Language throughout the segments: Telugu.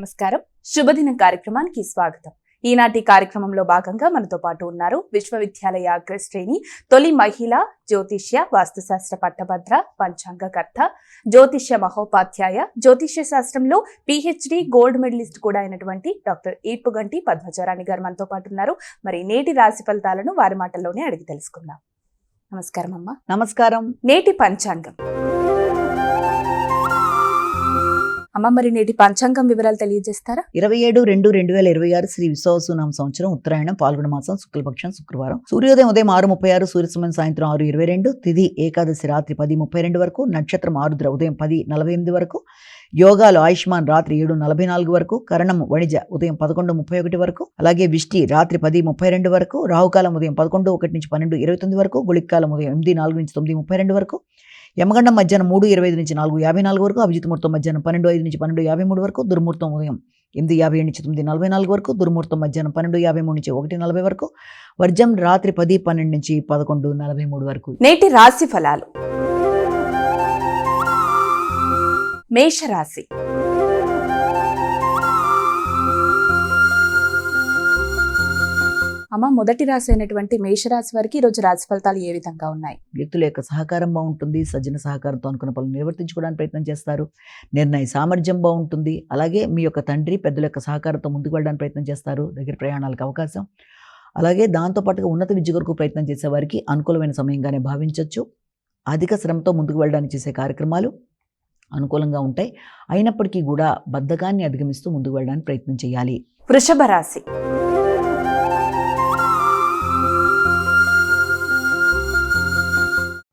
నమస్కారం. శుభదినం కార్యక్రమానికి స్వాగతం. ఈనాటి కార్యక్రమంలో భాగంగా మనతో పాటు ఉన్నారు విశ్వవిద్యాలయ అగ్రశ్రేణి తొలి మహిళ జ్యోతిష్య వాస్తుశాస్త్ర పట్టభద్ర పంచాంగకర్త జ్యోతిష్య మహోపాధ్యాయ జ్యోతిష్య శాస్త్రంలో PhD గోల్డ్ మెడలిస్ట్ కూడా అయినటువంటి డాక్టర్ ఈర్పుగంటి పద్మజరాణి గారు మనతో పాటు ఉన్నారు. మరి నేటి రాశి ఫలితాలను వారి మాటల్లోనే అడిగి తెలుసుకుందాం. నమస్కారం అమ్మా. నమస్కారం. నేటి పంచాంగం అమ్మ, మరి నేటి పంచాంగం వివరాలు తెలియజేస్తారా? 27/2/2026 శ్రీ విశ్వావసునామ సంవత్సరం ఉత్తరాయణం పాల్గొన మాసం శుక్లపక్షం శుక్రవారం. సూర్యోదయం ఉదయం 6:36, సూర్యసమయం సాయంత్రం 6:22, తిథి ఏకాదశి రాత్రి 10:32 వరకు, నక్షత్రం ఆరుద్ర ఉదయం 10:48 వరకు, యోగాలు ఆయుష్మాన్ రాత్రి 7:44 వరకు, కరణం వణిజ ఉదయం 11:31 వరకు, అలాగే విష్టి రాత్రి 10:32 వరకు, రాహుకాలం ఉదయం 11:01 నుంచి 12:29 వరకు, గుళికాలం ఉదయం 8:04 నుంచి 9:32 వరకు, యమగండం మధ్యాహ్నం 3:25 నుంచి 4:54 వరకు, అభిజిత్ ముహూర్తం మధ్యాహ్నం 12:05 నుంచి 12:53 వరకు, దుర్ముహూర్తం ఉదయం 8:57 నుంచి 9:44 వరకు, దుర్ముహూర్తం మధ్యాహ్నం 12:53 నుంచి 1:40 వరకు, వర్జం రాత్రి 10:12 నుంచి 11:43 వరకు. నేటి రాశి ఫలాలు. మేషరాశి. అమ్మ, మొదటి రాశి అయినటువంటి మేషరాశి వారికి ఈరోజు రాశి ఫలితాలు ఏ విధంగా ఉన్నాయి? వ్యక్తుల యొక్క సహకారం బాగుంటుంది. సజ్జన సహకారంతో అనుకున్న పనులు నిర్వర్తించుకోవడానికి ప్రయత్నం చేస్తారు. నిర్ణయ సామర్థ్యం బాగుంటుంది. అలాగే మీ యొక్క తండ్రి పెద్దల యొక్క సహకారంతో ముందుకు వెళ్ళడానికి ప్రయత్నం చేస్తారు. దగ్గర ప్రయాణాలకు అవకాశం. అలాగే దాంతోపాటుగా ఉన్నత విద్య కొరకు ప్రయత్నం చేసే వారికి అనుకూలమైన సమయంగానే భావించవచ్చు. అధిక శ్రమతో ముందుకు వెళ్ళడానికి చేసే కార్యక్రమాలు అనుకూలంగా ఉంటాయి. అయినప్పటికీ కూడా బద్ధకాన్ని అధిగమిస్తూ ముందుకు వెళ్ళడానికి ప్రయత్నం చేయాలి. వృషభ రాశి.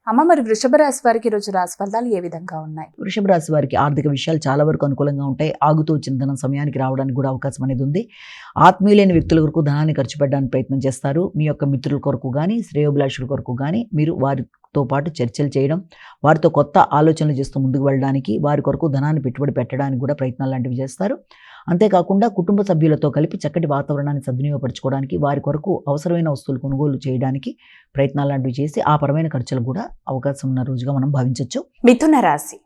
అమ్మ, మరి వృషభ రాశి వారికి ఈరోజు రాశి ఫలితాలు ఏ విధంగా ఉన్నాయి? వృషభ రాశి వారికి ఆర్థిక విషయాలు చాలా వరకు అనుకూలంగా ఉంటాయి. ఆగుతూ వచ్చిన ధనం సమయానికి రావడానికి కూడా అవకాశం అనేది ఉంది. ఆత్మీయులైన వ్యక్తుల కొరకు ధనాన్ని ఖర్చు పెట్టడానికి ప్రయత్నం చేస్తారు. మీ యొక్క మిత్రుల కొరకు కానీ శ్రేయోభిలాషుల కొరకు కానీ మీరు వారితో పాటు చర్చలు చేయడం, వారితో కొత్త ఆలోచనలు చేస్తూ ముందుకు వెళ్ళడానికి, వారి కొరకు ధనాన్ని పెట్టుబడి పెట్టడానికి కూడా ప్రయత్నాలు లాంటివి చేస్తారు. అంతేకాకుండా కుటుంబ సభ్యులతో కలిపి చక్కటి వాతావరణాన్ని సద్వినియోగపరచుకోవడానికి, వారి కొరకు అవసరమైన వస్తువులు కొనుగోలు చేయడానికి ప్రయత్నాలు లాంటివి చేసి ఆ పరమైన ఖర్చులు కూడా అవకాశం ఉన్న రోజుగా మనం భావించవచ్చు. మిథున రాశి.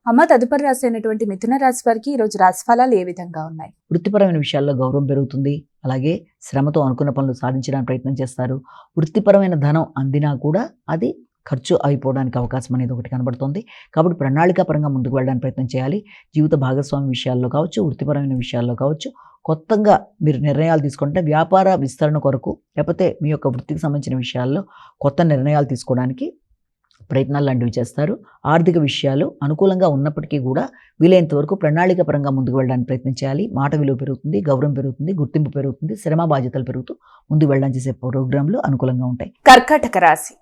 అమ్మ, తదుపరి రాశి అయినటువంటి మిథున రాశి వారికి ఈరోజు రాశి ఫలాలు ఏ విధంగా ఉన్నాయి? వృత్తిపరమైన విషయాల్లో గౌరవం పెరుగుతుంది. అలాగే శ్రమతో అనుకున్న పనులు సాధించడానికి ప్రయత్నం చేస్తారు. వృత్తిపరమైన ధనం అందినా కూడా అది ఖర్చు అయిపోవడానికి అవకాశం అనేది ఒకటి కనబడుతుంది. కాబట్టి ప్రణాళికాపరంగా ముందుకు వెళ్ళడానికి ప్రయత్నం చేయాలి. జీవిత భాగస్వామి విషయాల్లో కావచ్చు, వృత్తిపరమైన విషయాల్లో కావచ్చు, కొత్తగా మీరు నిర్ణయాలు తీసుకుంటే వ్యాపార విస్తరణ కొరకు, లేకపోతే మీ యొక్క వృత్తికి సంబంధించిన విషయాల్లో కొత్త నిర్ణయాలు తీసుకోవడానికి ప్రయత్నాలు లాంటివి చేస్తారు. ఆర్థిక విషయాలు అనుకూలంగా ఉన్నప్పటికీ కూడా వీలైనంత వరకు ప్రణాళికాపరంగా ముందుకు వెళ్ళడానికి ప్రయత్నం చేయాలి. మాట విలువ పెరుగుతుంది, గౌరవం పెరుగుతుంది, గుర్తింపు పెరుగుతుంది, శ్రమ బాధ్యతలు పెరుగుతూ ముందుకు వెళ్ళడానికి చేసే ప్రోగ్రాంలు అనుకూలంగా ఉంటాయి. కర్కాటక రాశి.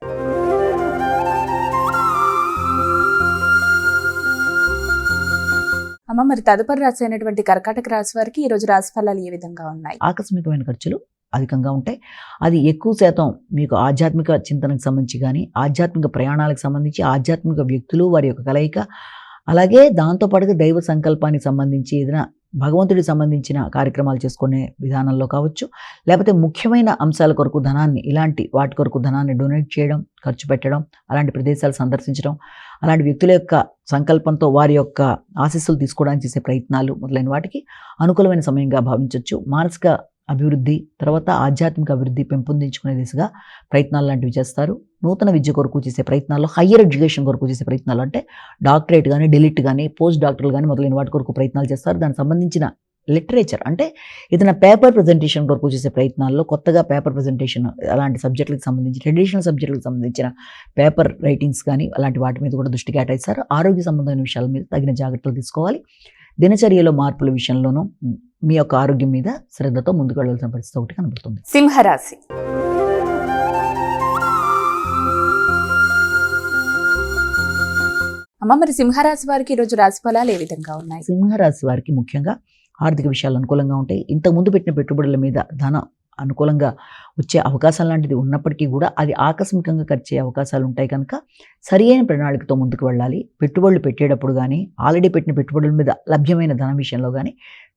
అమ్మ, మరి తదుపరి రాశి అయినటువంటి కర్కాటక రాశి వారికి ఈరోజు రాశి ఫలాలు ఏ విధంగా ఉన్నాయి? ఆకస్మికమైన ఖర్చులు అధికంగా ఉంటాయి. అది ఎక్కువ శాతం మీకు ఆధ్యాత్మిక చింతనకు సంబంధించి కానీ, ఆధ్యాత్మిక ప్రయాణాలకు సంబంధించి, ఆధ్యాత్మిక వ్యక్తులు వారి యొక్క కలయిక, అలాగే దాంతోపాటుగా దైవ సంకల్పానికి సంబంధించి ఏదైనా భగవంతుడికి సంబంధించిన కార్యక్రమాలు చేసుకునే విధానంలో కావచ్చు, లేకపోతే ముఖ్యమైన అంశాల కొరకు ధనాన్ని, ఇలాంటి వాటి కొరకు ధనాన్ని డొనేట్ చేయడం, ఖర్చు పెట్టడం, అలాంటి ప్రదేశాలు సందర్శించడం, అలాంటి వ్యక్తుల యొక్క సంకల్పంతో వారి యొక్క ఆశీస్సులు తీసుకోవడానికి చేసే ప్రయత్నాలు మొదలైన వాటికి అనుకూలమైన సమయంగా భావించవచ్చు. మానసిక అభివృద్ధి, తర్వాత ఆధ్యాత్మిక అభివృద్ధి పెంపొందించుకునే దిశగా ప్రయత్నాలు లాంటివి చేస్తారు. నూతన విద్య కొరకు చేసే ప్రయత్నాల్లో, హయ్యర్ ఎడ్యుకేషన్ కొరకు చేసే ప్రయత్నాలు అంటే డాక్టరేట్ కానీ, డిలిట్ కానీ, పోస్ట్ డాక్టర్లు కానీ మొదలైన వాటి కొరకు ప్రయత్నాలు చేస్తారు. దానికి సంబంధించిన లిటరేచర్ అంటే ఏదైనా పేపర్ ప్రజెంటేషన్ కొరకు చేసే ప్రయత్నాల్లో, కొత్తగా పేపర్ ప్రజెంటేషన్ అలాంటి సబ్జెక్టులకు సంబంధించి, ట్రెడిషనల్ సబ్జెక్టులకు సంబంధించిన పేపర్ రైటింగ్స్ కానీ అలాంటి వాటి మీద కూడా దృష్టి కేటాయిస్తారు. ఆరోగ్య సంబంధమైన విషయాల మీద తగిన జాగ్రత్తలు తీసుకోవాలి. దినచర్యలో మార్పుల విషయంలోనూ మీ యొక్క ఆరోగ్యం మీద శ్రద్ధతో ముందుకు వెళ్ళాల్సిన పరిస్థితి ఒకటి కనబడుతుంది. సింహరాశి. అమ్మ, మరి సింహరాశి వారికి ఈరోజు రాశి ఫలాలు ఏ విధంగా ఉన్నాయి? సింహరాశి వారికి ముఖ్యంగా ఆర్థిక విషయాలు అనుకూలంగా ఉంటాయి. ఇంతకు ముందు పెట్టిన పెట్టుబడుల మీద ధనం అనుకూలంగా వచ్చే అవకాశం లాంటిది ఉన్నప్పటికీ కూడా అది ఆకస్మికంగా ఖర్చు అయ్యే అవకాశాలు ఉంటాయి కనుక సరి అయిన ప్రణాళికతో ముందుకు వెళ్ళాలి. పెట్టుబడులు పెట్టేటప్పుడు కానీ, ఆల్రెడీ పెట్టిన పెట్టుబడుల మీద లభ్యమైన ధన విషయంలో కానీ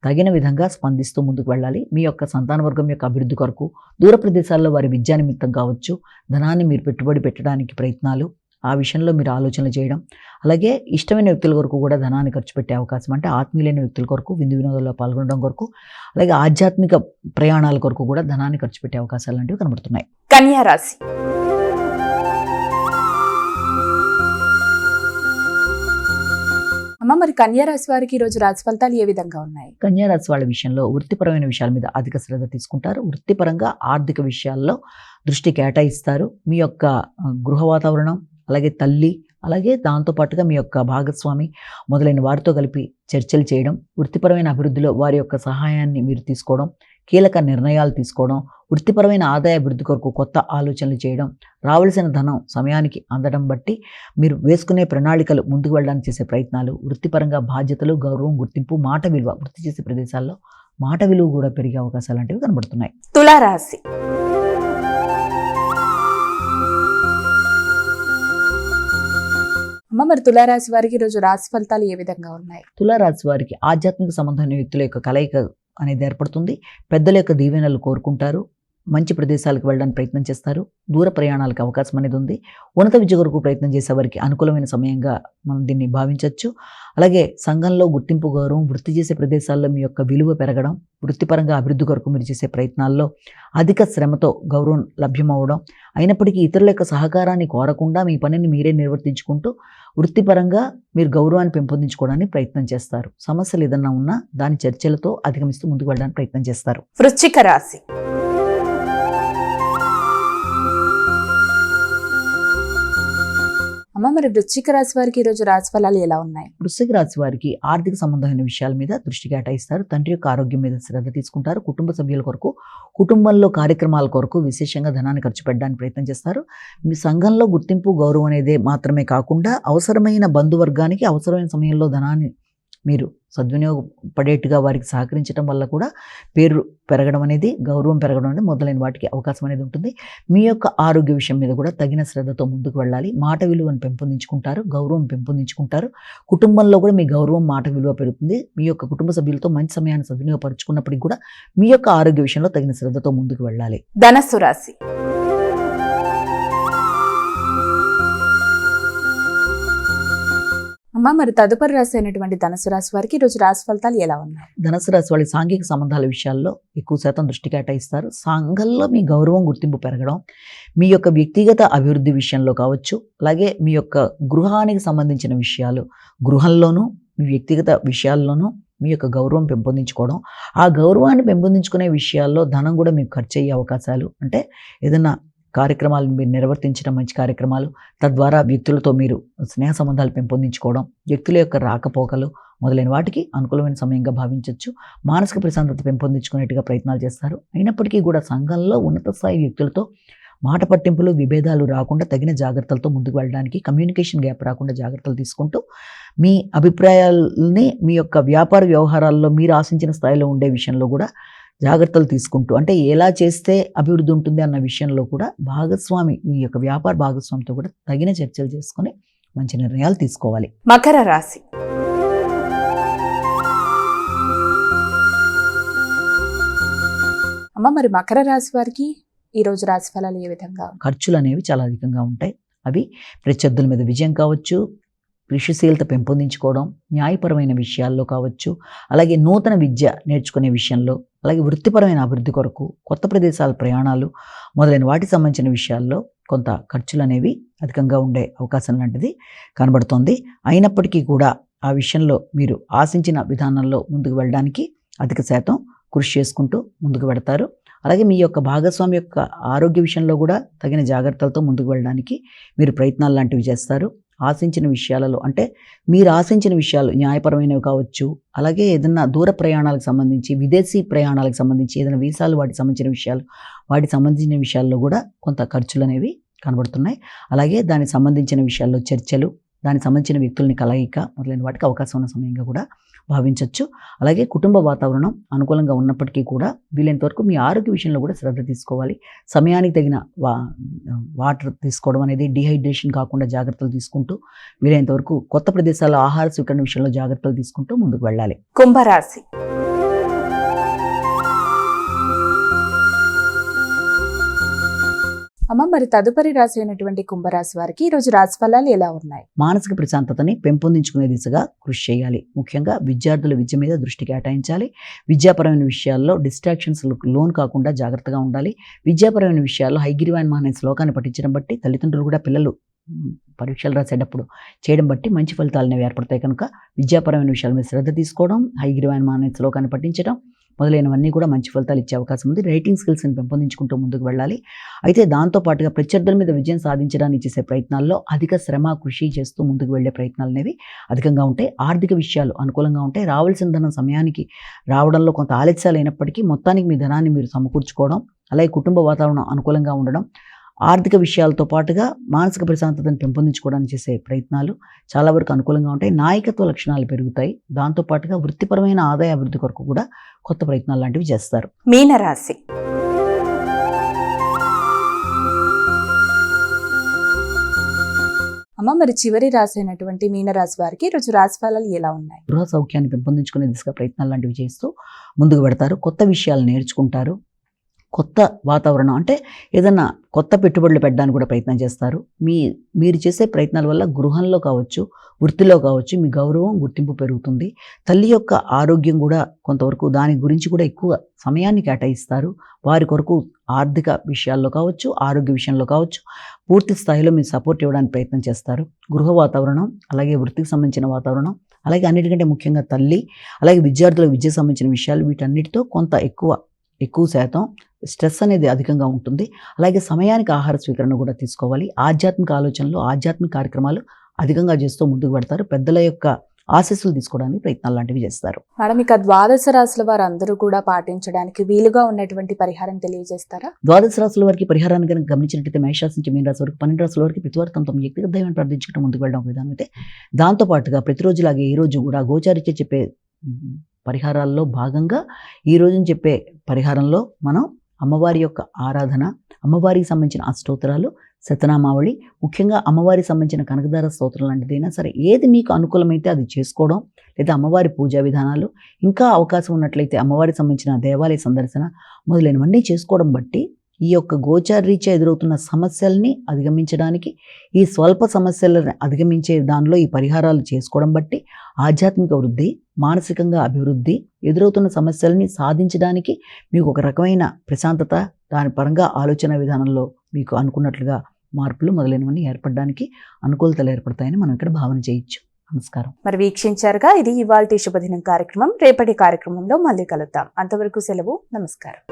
తగిన విధంగా స్పందిస్తూ ముందుకు వెళ్ళాలి. మీ యొక్క సంతాన వర్గం యొక్క అభివృద్ధి కొరకు, దూర ప్రదేశాల్లో వారి విద్యా నిమిత్తం కావచ్చు, ధనాన్ని మీరు పెట్టుబడి పెట్టడానికి ప్రయత్నాలు, ఆ విషయంలో మీరు ఆలోచనలు చేయడం, అలాగే ఇష్టమైన వ్యక్తుల కొరకు కూడా ధనాన్ని ఖర్చు పెట్టే అవకాశం, అంటే ఆత్మీయులైన వ్యక్తుల కొరకు విందు వినోదాల్లో పాల్గొనడం కొరకు, అలాగే ఆధ్యాత్మిక ప్రయాణాల కొరకు కూడా ధనాన్ని ఖర్చు పెట్టే అవకాశాలు లాంటివి కనబడుతున్నాయి. కన్యా రాశి. అమ్మ, మరి కన్యా రాశి వారికి ఈ రోజు రాశి ఫలితాలు ఏ విధంగా ఉన్నాయి? కన్యా రాశి వాళ్ళ విషయంలో వృత్తిపరమైన విషయాల మీద అధిక శ్రద్ధ తీసుకుంటారు. వృత్తిపరంగా ఆర్థిక విషయాల్లో దృష్టి కేటాయిస్తారు. మీ యొక్క గృహ వాతావరణం, అలాగే తల్లి, అలాగే దాంతోపాటుగా మీ యొక్క భాగస్వామి మొదలైన వారితో కలిపి చర్చలు చేయడం, వృత్తిపరమైన అభివృద్ధిలో వారి యొక్క సహాయాన్ని మీరు తీసుకోవడం, కీలక నిర్ణయాలు తీసుకోవడం, వృత్తిపరమైన ఆదాయ అభివృద్ధి కొరకు కొత్త ఆలోచనలు చేయడం, రావాల్సిన ధనం సమయానికి అందడం బట్టి మీరు వేసుకునే ప్రణాళికలు ముందుకు వెళ్ళడానికి చేసే ప్రయత్నాలు, వృత్తిపరంగా బాధ్యతలు, గౌరవం, గుర్తింపు, మాట విలువ, వృత్తి చేసే ప్రదేశాల్లో మాట విలువ కూడా పెరిగే అవకాశాలు లాంటివి కనబడుతున్నాయి. తులారాశి. అమ్మ, మరి తులారాశి వారికి ఈ రోజు రాశి ఫలితాలు ఏ విధంగా ఉన్నాయి? తులారాశి వారికి ఆధ్యాత్మిక సంబంధమైన వ్యక్తుల యొక్క కలయిక అనేది ఏర్పడుతుంది. పెద్దల యొక్క దీవెనలు కోరుకుంటారు. మంచి ప్రదేశాలకు వెళ్ళడానికి ప్రయత్నం చేస్తారు. దూర ప్రయాణాలకు అవకాశం అనేది ఉంది. ఉన్నత విద్య కొరకు ప్రయత్నం చేసే వారికి అనుకూలమైన సమయంగా మనం దీన్ని భావించవచ్చు. అలాగే సంఘంలో గుర్తింపు, గౌరవం, వృత్తి చేసే ప్రదేశాల్లో మీ యొక్క విలువ పెరగడం, వృత్తిపరంగా అభివృద్ధి కొరకు మీరు చేసే ప్రయత్నాల్లో అధిక శ్రమతో గౌరవం లభ్యమవడం, అయినప్పటికీ ఇతరుల యొక్క సహకారాన్ని కోరకుండా మీ పనిని మీరే నిర్వర్తించుకుంటూ వృత్తిపరంగా మీరు గౌరవాన్ని పెంపొందించుకోవడానికి ప్రయత్నం చేస్తారు. సమస్యలు ఏదన్నా ఉన్నా దాని చర్చలతో అధిగమిస్తూ ముందుకు వెళ్ళడానికి ప్రయత్నం చేస్తారు. వృశ్చిక రాశి. అమ్మ, మరి వృశ్చిక రాశి వారికి ఈ రోజు రాశి ఫలాలు ఎలా ఉన్నాయి? వృశ్చిక రాశి వారికి ఆర్థిక సంబంధమైన విషయాల మీద దృష్టి కేటాయిస్తారు. తండ్రి యొక్క ఆరోగ్యం మీద శ్రద్ధ తీసుకుంటారు. కుటుంబ సభ్యుల కొరకు, కుటుంబంలో కార్యక్రమాల కొరకు విశేషంగా ధనాన్ని ఖర్చు పెట్టడానికి ప్రయత్నం చేస్తారు. మీ సంఘంలో గుర్తింపు, గౌరవం అనేది మాత్రమే కాకుండా అవసరమైన బంధువర్గానికి అవసరమైన సమయంలో ధనాన్ని మీరు సద్వినియోగపడేట్టుగా వారికి సహకరించడం వల్ల కూడా పేరు పెరగడం అనేది, గౌరవం పెరగడం అనేది మొదలైన వాటికి అవకాశం అనేది ఉంటుంది. మీ యొక్క ఆరోగ్య విషయం మీద కూడా తగిన శ్రద్ధతో ముందుకు వెళ్ళాలి. మాట విలువను పెంపొందించుకుంటారు, గౌరవం పెంపొందించుకుంటారు. కుటుంబంలో కూడా మీ గౌరవం, మాట విలువ పెరుగుతుంది. మీ యొక్క కుటుంబ సభ్యులతో మంచి సమయాన్ని సద్వినియోగపరుచుకున్నప్పటికీ కూడా మీ యొక్క ఆరోగ్య విషయంలో తగిన శ్రద్ధతో ముందుకు వెళ్ళాలి. ధనస్సు రాశి. అమ్మ, మరి తదుపరి రాశి అయినటువంటి ధనుసు రాశి వారికి ఈ రోజు రాశి ఫలితాలు ఎలా ఉన్నాయి? ధనుసు రాశి వాళ్ళ సాంఘిక సంబంధాల విషయాల్లో ఎక్కువ శాతం దృష్టి కేటాయిస్తారు. సంఘంలో మీ గౌరవం, గుర్తింపు పెరగడం, మీ యొక్క వ్యక్తిగత అభివృద్ధి విషయంలో కావచ్చు, అలాగే మీ యొక్క గృహానికి సంబంధించిన విషయాలు, గృహంలోనూ మీ వ్యక్తిగత విషయాల్లోనూ మీ యొక్క గౌరవం పెంపొందించుకోవడం, ఆ గౌరవాన్ని పెంపొందించుకునే విషయాల్లో ధనం కూడా మీకు ఖర్చు అయ్యే అవకాశాలు, అంటే ఏదైనా కార్యక్రమాలను మీరు నిర్వర్తించడం, మంచి కార్యక్రమాలు, తద్వారా వ్యక్తులతో మీరు స్నేహ సంబంధాలు పెంపొందించుకోవడం, వ్యక్తుల యొక్క రాకపోకలు మొదలైన వాటికి అనుకూలమైన సమయంగా భావించవచ్చు. మానసిక ప్రశాంతత పెంపొందించుకునేట్టుగా ప్రయత్నాలు చేస్తారు. అయినప్పటికీ కూడా సంఘంలో ఉన్నత స్థాయి వ్యక్తులతో మాట పట్టింపులు, విభేదాలు రాకుండా తగిన జాగ్రత్తలతో ముందుకు వెళ్ళడానికి, కమ్యూనికేషన్ గ్యాప్ రాకుండా జాగ్రత్తలు తీసుకుంటూ మీ అభిప్రాయాలని మీ యొక్క వ్యాపార వ్యవహారాల్లో మీరు ఆశించిన స్థాయిలో ఉండే విషయంలో కూడా జాగ్రత్తలు తీసుకుంటూ, అంటే ఎలా చేస్తే అభివృద్ధి ఉంటుంది అన్న విషయంలో కూడా భాగస్వామి, మీ యొక్క వ్యాపార భాగస్వామితో కూడా తగిన చర్చలు చేసుకొని మంచి నిర్ణయాలు తీసుకోవాలి. మకర రాశి. అమ్మ, మరి మకర రాశి వారికి ఈ రోజు రాశి ఫలాలు ఏ విధంగా? ఖర్చులు అనేవి చాలా అధికంగా ఉంటాయి. అవి ప్రత్యర్థుల మీద విజయం కావచ్చు, కృషిశీలత పెంపొందించుకోవడం, న్యాయపరమైన విషయాల్లో కావచ్చు, అలాగే నూతన విద్య నేర్చుకునే విషయంలో, అలాగే వృత్తిపరమైన అభివృద్ధి కొరకు కొత్త ప్రదేశాల ప్రయాణాలు మొదలైన వాటికి సంబంధించిన విషయాల్లో కొంత ఖర్చులు అనేవి అధికంగా ఉండే అవకాశం లాంటిది కనబడుతోంది. అయినప్పటికీ కూడా ఆ విషయంలో మీరు ఆశించిన విధానంలో ముందుకు వెళ్ళడానికి అధిక శాతం కృషి చేసుకుంటూ ముందుకు వెడతారు. అలాగే మీ యొక్క భాగస్వామి యొక్క ఆరోగ్య విషయంలో కూడా తగిన జాగ్రత్తలతో ముందుకు వెళ్ళడానికి మీరు ప్రయత్నాలు లాంటివి చేస్తారు. ఆశించిన విషయాలలో, అంటే మీరు ఆశించిన విషయాలు న్యాయపరమైనవి కావచ్చు, అలాగే ఏదైనా దూర ప్రయాణాలకు సంబంధించి, విదేశీ ప్రయాణాలకు సంబంధించి ఏదైనా వీసాలు, వాటికి సంబంధించిన విషయాల్లో కూడా కొంత ఖర్చులు అనేవి కనబడుతున్నాయి. అలాగే దానికి సంబంధించిన విషయాల్లో చర్చలు, దానికి సంబంధించిన వ్యక్తుల్ని కలయిక మొదలైన వాటికి అవకాశం ఉన్న సమయంగా కూడా భావించవచ్చు. అలాగే కుటుంబ వాతావరణం అనుకూలంగా ఉన్నప్పటికీ కూడా వీలైనంత వరకు మీ ఆరోగ్య విషయంలో కూడా శ్రద్ధ తీసుకోవాలి. సమయానికి తగిన వాటర్ తీసుకోవడం అనేది, డిహైడ్రేషన్ కాకుండా జాగ్రత్తలు తీసుకుంటూ వీలైనంత వరకు కొత్త ప్రదేశాల్లో ఆహార స్వీకరణ విషయంలో జాగ్రత్తలు తీసుకుంటూ ముందుకు వెళ్ళాలి. కుంభరాశి. అమ్మ, మరి తదుపరి రాశి అయినటువంటి కుంభరాశి వారికి ఈ రోజు రాశి ఫలాలు ఎలా ఉన్నాయి? మానసిక ప్రశాంతతని పెంపొందించుకునే దిశగా కృషి చేయాలి. ముఖ్యంగా విద్యార్థుల విద్య మీద దృష్టి కేటాయించాలి. విద్యాపరమైన విషయాల్లో డిస్ట్రాక్షన్స్ లోన్ కాకుండా జాగ్రత్తగా ఉండాలి. విద్యాపరమైన విషయాల్లో హైగ్రీవాన్ అనే శ్లోకాన్ని పఠించడం బట్టి తల్లిదండ్రులు కూడా పిల్లలు పరీక్షలు రాసేటప్పుడు చేయడం బట్టి మంచి ఫలితాలు అనేవి ఏర్పడతాయి. కనుక విద్యాపరమైన విషయాల మీద శ్రద్ధ తీసుకోవడం, హైగ్రీవాన్ అనే శ్లోకాన్ని పఠించడం మొదలైనవన్నీ కూడా మంచి ఫలితాలు ఇచ్చే అవకాశం ఉంది. రైటింగ్ స్కిల్స్ని పెంపొందించుకుంటూ ముందుకు వెళ్ళాలి. అయితే దాంతోపాటుగా ప్రత్యర్థుల మీద విజయం సాధించడానికి చేసే ప్రయత్నాల్లో అధిక శ్రమ కృషి చేస్తూ ముందుకు వెళ్ళే ప్రయత్నాలు అనేవి అధికంగా ఉంటాయి. ఆర్థిక విషయాలు అనుకూలంగా ఉంటాయి. రావాల్సిన ధనం సమయానికి రావడంలో కొంత ఆలస్యాలు అయినప్పటికీ మొత్తానికి మీ ధనాన్ని మీరు సమకూర్చుకోవడం, అలాగే కుటుంబ వాతావరణం అనుకూలంగా ఉండడం, ఆర్థిక విషయాలతో పాటుగా మానసిక ప్రశాంతతను పెంపొందించుకోవడానికి చేసే ప్రయత్నాలు చాలా వరకు అనుకూలంగా ఉంటాయి. నాయకత్వ లక్షణాలు పెరుగుతాయి. దాంతోపాటుగా వృత్తిపరమైన ఆదాయ అభివృద్ధి కొరకు కూడా కొత్త ప్రయత్నాలు లాంటివి చేస్తారు. మీనరాశి. అమ్మ, మరి చివరి రాశి అయినటువంటి మీనరాశి వారికి ఈ రోజు రాశి ఫలాలు ఎలా ఉన్నాయి? గృహ సౌఖ్యాన్ని పెంపొందించుకునే దిశగా ప్రయత్నాలు లాంటివి చేస్తూ ముందుకు పెడతారు. కొత్త విషయాలు నేర్చుకుంటారు. కొత్త వాతావరణం అంటే ఏదన్నా కొత్త పెట్టుబడులు పెట్టడానికి కూడా ప్రయత్నం చేస్తారు. మీరు చేసే ప్రయత్నాల వల్ల గృహంలో కావచ్చు, వృత్తిలో కావచ్చు మీ గౌరవం గుర్తింపు పెరుగుతుంది. తల్లి యొక్క ఆరోగ్యం కూడా కొంతవరకు దాని గురించి కూడా ఎక్కువ సమయాన్ని కేటాయిస్తారు. వారి కొరకు ఆర్థిక విషయాల్లో కావచ్చు, ఆరోగ్య విషయంలో కావచ్చు పూర్తి స్థాయిలో మీరు సపోర్ట్ ఇవ్వడానికి ప్రయత్నం చేస్తారు. గృహ వాతావరణం, అలాగే వృత్తికి సంబంధించిన వాతావరణం, అలాగే అన్నిటికంటే ముఖ్యంగా తల్లి, అలాగే విద్యార్థుల విద్యకు సంబంధించిన విషయాలు వీటన్నిటితో కొంత ఎక్కువ శాతం స్ట్రెస్ అనేది అధికంగా ఉంటుంది. అలాగే సమయానికి ఆహార స్వీకరణ కూడా తీసుకోవాలి. ఆధ్యాత్మిక ఆలోచనలు, ఆధ్యాత్మిక కార్యక్రమాలు అధికంగా చేస్తూ ముందుకు పెడతారు. పెద్దల యొక్క ఆశీస్సులు తీసుకోవడానికి ప్రయత్నాలు లాంటివి చేస్తారు. మేడం, ఇక ద్వాదశ రాశుల వారు అందరూ కూడా పాటించడానికి వీలుగా ఉన్నటువంటి పరిహారం తెలియజేస్తారా? ద్వాదశ రాశుల వారికి పరిహారాన్ని కనుక గమనించినట్లయితే మేషరాశి నుంచి మీన రాశి వరకు 12 రాశుల వరకు ప్రతి వారు తమ వ్యక్తిగత దైవాన్ని ప్రార్థించుకుంటూ ముందుకు వెళ్ళడం విధానం అయితే, దాంతోపాటుగా ప్రతిరోజులాగే ఈ రోజు కూడా గోచారిత్య చెప్పే పరిహారాల్లో భాగంగా ఈ రోజుని చెప్పే పరిహారంలో మనం అమ్మవారి యొక్క ఆరాధన, అమ్మవారికి సంబంధించిన అష్టోత్తరాలు, శతనామావళి, ముఖ్యంగా అమ్మవారికి సంబంధించిన కనకదార స్తోత్రం లాంటిదైనా సరే ఏది మీకు అనుకూలమైతే అది చేసుకోవడం, లేదా అమ్మవారి పూజా విధానాలు, ఇంకా అవకాశం ఉన్నట్లయితే అమ్మవారికి సంబంధించిన దేవాలయ సందర్శన మొదలైనవన్నీ చేసుకోవడం బట్టి ఈ యొక్క గోచారరీత్యా ఎదురవుతున్న సమస్యల్ని అధిగమించడానికి, ఈ స్వల్ప సమస్యలను అధిగమించే దానిలో ఈ పరిహారాలు చేసుకోవడం బట్టి ఆధ్యాత్మిక వృద్ధి, మానసికంగా అభివృద్ధి, ఎదురవుతున్న సమస్యల్ని సాధించడానికి మీకు ఒక రకమైన ప్రశాంతత, దాని పరంగా ఆలోచన విధానంలో మీకు అనుకున్నట్లుగా మార్పులు మొదలైనవన్నీ ఏర్పడడానికి అనుకూలతలు ఏర్పడతాయని మనం ఇక్కడ భావన చేయొచ్చు. నమస్కారం. మరి వీక్షించారుగా, ఇది ఇవాల్టి శుభదినం కార్యక్రమం. రేపటి కార్యక్రమంలో మళ్ళీ కలుద్దాం. అంతవరకు సెలవు. నమస్కారం.